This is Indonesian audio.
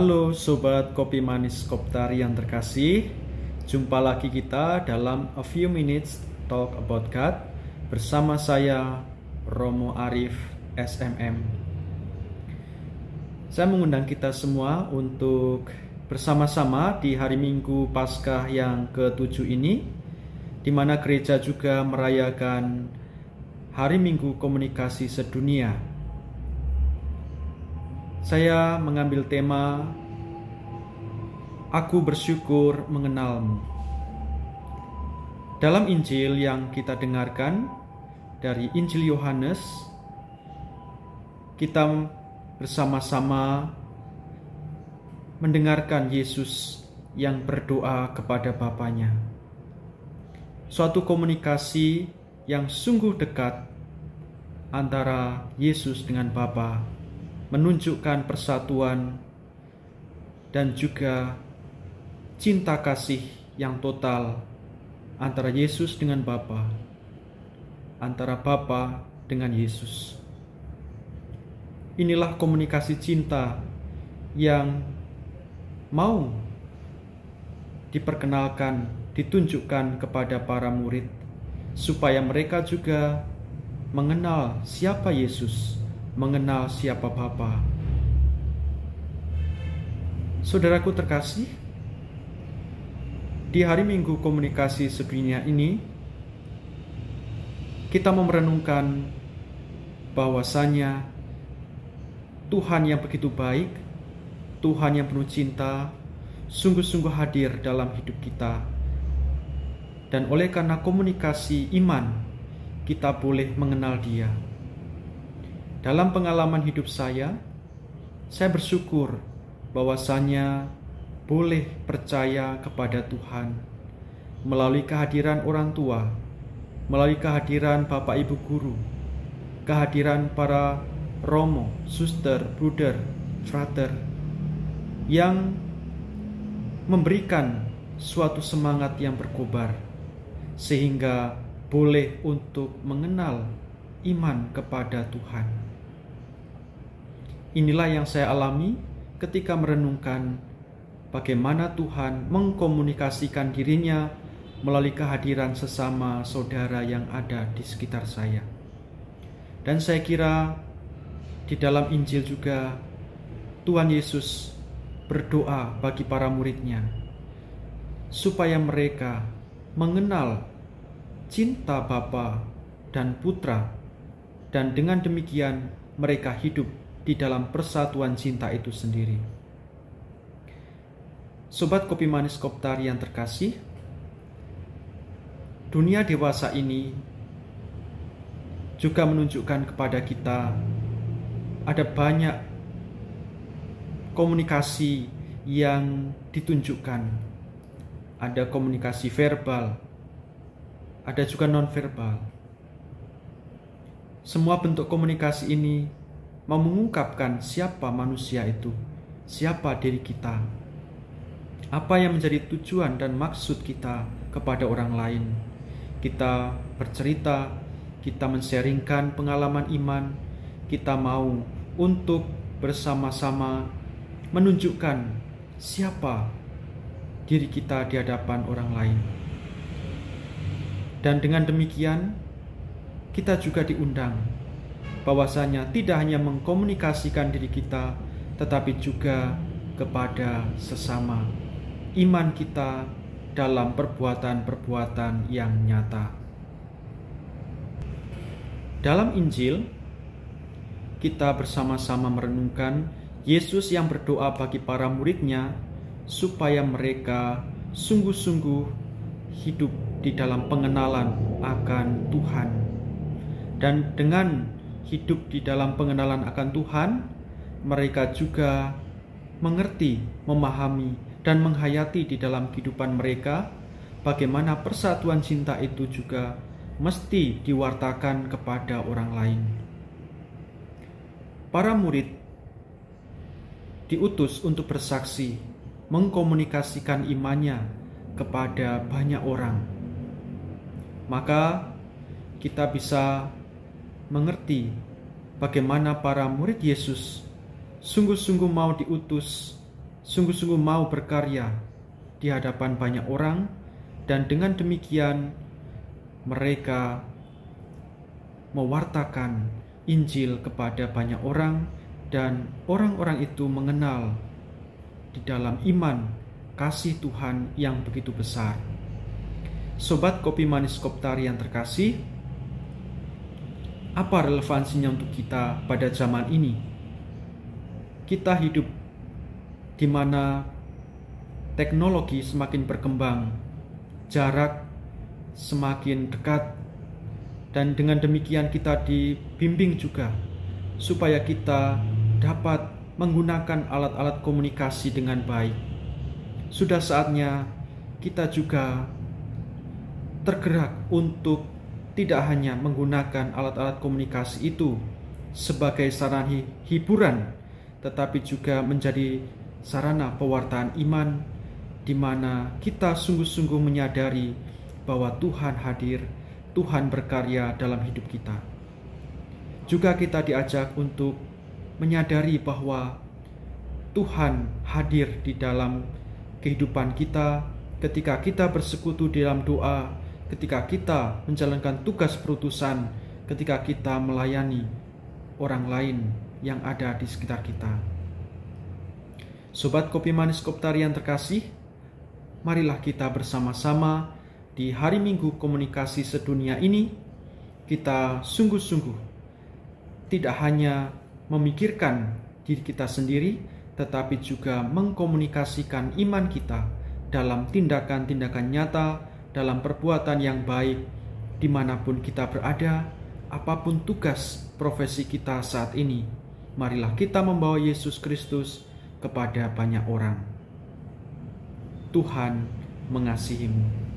Halo Sobat Kopi Manis Koptari yang terkasih. Jumpa lagi kita dalam A Few Minutes Talk About God bersama saya Romo Arif SMM. Saya mengundang kita semua untuk bersama-sama di hari Minggu Paskah yang ke-7 ini, di mana gereja juga merayakan Hari Minggu Komunikasi Sedunia. Saya mengambil tema Aku Bersyukur Mengenalmu. Dalam Injil yang kita dengarkan dari Injil Yohanes, kita bersama-sama mendengarkan Yesus yang berdoa kepada Bapanya. Suatu komunikasi yang sungguh dekat antara Yesus dengan Bapa, menunjukkan persatuan dan juga cinta kasih yang total antara Yesus dengan Bapa, antara Bapa dengan Yesus. Inilah komunikasi cinta yang mau diperkenalkan, ditunjukkan kepada para murid, supaya mereka juga mengenal siapa Yesus, mengenal siapa Bapa. Saudaraku terkasih, di hari Minggu Komunikasi Sedunia ini, kita merenungkan bahwasanya Tuhan yang begitu baik, Tuhan yang penuh cinta, sungguh-sungguh hadir dalam hidup kita. Dan oleh karena komunikasi iman, kita boleh mengenal Dia. Dalam pengalaman hidup saya bersyukur bahwasanya boleh percaya kepada Tuhan melalui kehadiran orang tua, melalui kehadiran Bapak Ibu guru, kehadiran para romo, suster, bruder, frater yang memberikan suatu semangat yang berkobar sehingga boleh untuk mengenal iman kepada Tuhan. Inilah yang saya alami ketika merenungkan bagaimana Tuhan mengkomunikasikan dirinya melalui kehadiran sesama saudara yang ada di sekitar saya. Dan saya kira di dalam Injil juga Tuhan Yesus berdoa bagi para muridnya supaya mereka mengenal cinta Bapa dan Putra, dan dengan demikian mereka hidup di dalam persatuan cinta itu sendiri. Sobat Kopi Manis Koptari yang terkasih, dunia dewasa ini juga menunjukkan kepada kita ada banyak komunikasi yang ditunjukkan. Ada komunikasi verbal, ada juga non-verbal. Semua bentuk komunikasi ini mau mengungkapkan siapa manusia itu, siapa diri kita, apa yang menjadi tujuan dan maksud kita kepada orang lain. Kita bercerita, kita men-sharingkan pengalaman iman, kita mau untuk bersama-sama menunjukkan siapa diri kita di hadapan orang lain. Dan dengan demikian, kita juga diundang bahwasanya tidak hanya mengkomunikasikan diri kita, tetapi juga kepada sesama. Iman kita dalam perbuatan-perbuatan yang nyata. Dalam Injil, kita bersama-sama merenungkan Yesus yang berdoa bagi para muridnya supaya mereka sungguh-sungguh hidup di dalam pengenalan akan Tuhan. Dan dengan hidup di dalam pengenalan akan Tuhan, mereka juga mengerti, memahami, dan menghayati di dalam kehidupan mereka bagaimana persatuan cinta itu juga mesti diwartakan kepada orang lain. Para murid diutus untuk bersaksi, mengkomunikasikan imannya kepada banyak orang. Maka kita bisa mengerti bagaimana para murid Yesus sungguh-sungguh mau diutus sungguh-sungguh mau berkarya di hadapan banyak orang, dan dengan demikian mereka mewartakan Injil kepada banyak orang, dan orang-orang itu mengenal di dalam iman kasih Tuhan yang begitu besar. Sobat Kopi Manis Koptari yang terkasih, apa relevansinya untuk kita pada zaman ini? Kita hidup di mana teknologi semakin berkembang, jarak semakin dekat, dan dengan demikian kita dibimbing juga supaya kita dapat menggunakan alat-alat komunikasi dengan baik. Sudah saatnya kita juga tergerak untuk tidak hanya menggunakan alat-alat komunikasi itu sebagai sarana hiburan, tetapi juga menjadi sarana pewartaan iman, di mana kita sungguh-sungguh menyadari bahwa Tuhan hadir, Tuhan berkarya dalam hidup kita. Juga kita diajak untuk menyadari bahwa Tuhan hadir di dalam kehidupan kita ketika kita bersekutu di dalam doa, ketika kita menjalankan tugas perutusan, ketika kita melayani orang lain yang ada di sekitar kita. Sobat Kopi Manis Koptari yang terkasih, marilah kita bersama-sama di hari Minggu komunikasi sedunia ini, kita sungguh-sungguh tidak hanya memikirkan diri kita sendiri, tetapi juga mengkomunikasikan iman kita dalam tindakan-tindakan nyata, dalam perbuatan yang baik, dimanapun kita berada, apapun tugas profesi kita saat ini. Marilah kita membawa Yesus Kristus kepada banyak orang. Tuhan mengasihimu.